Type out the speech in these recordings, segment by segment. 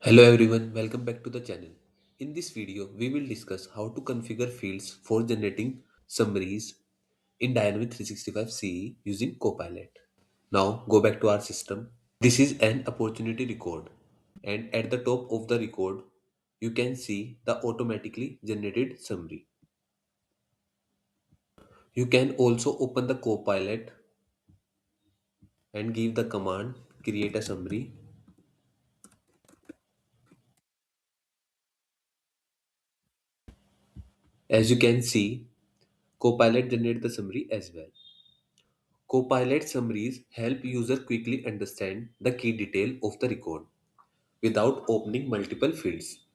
Hello everyone, welcome back to the channel. In this video, we will discuss how to configure fields for generating summaries in Dynamics 365 CE using Copilot. Now go back to our system. This is an opportunity record, and at the top of the record, you can see the automatically generated summary. You can also open the Copilot and give the command create a summary. As you can see, Copilot generates the summary as well. Copilot summaries help user quickly understand the key detail of the record without opening multiple fields.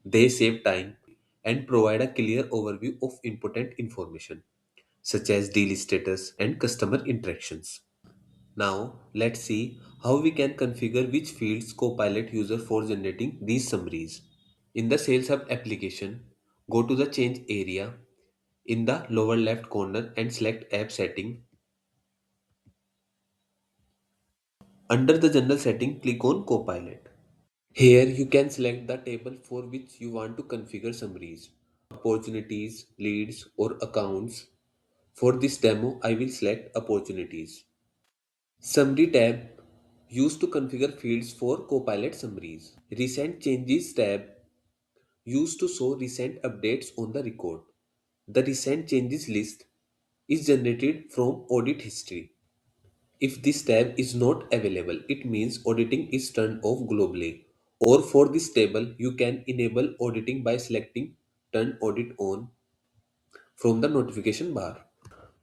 They save time and provide a clear overview of important information such as deal status and customer interactions. Now let's see how we can configure which fields Copilot uses for generating these summaries. In the Sales Hub application, go to the change area in the lower left corner and select app setting. Under the general setting, click on Copilot. Here you can select the table for which you want to configure summaries, opportunities, leads or accounts. For this demo, I will select opportunities. Summary tab used to configure fields for Copilot summaries. Recent changes tab used to show recent updates on the record. The recent changes list is generated from audit history. If this tab is not available, it means auditing is turned off globally. Or for this table, you can enable auditing by selecting Turn Audit On from the notification bar.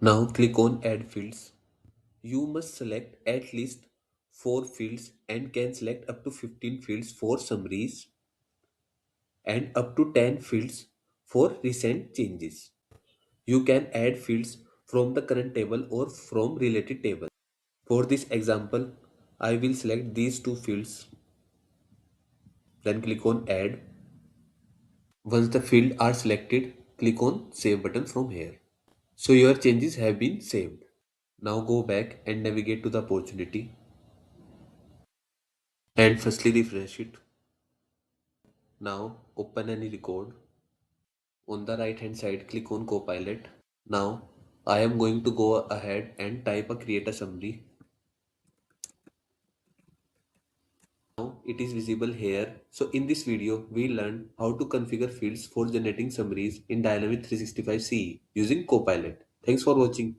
Now click on Add Fields. You must select at least 4 fields and can select up to 15 fields for summaries and up to 10 fields for recent changes. You can add fields from the current table or from related table. For this example, I will select these two fields, then click on Add. Once the fields are selected, click on Save button from here. So your changes have been saved. Now go back and navigate to the opportunity and firstly refresh it. Now open any record. On the right hand side, click on Copilot. Now I am going to go ahead and type a create a summary. Now it is visible here. So in this video, we learned how to configure fields for generating summaries in Dynamics 365 CE using Copilot. Thanks for watching.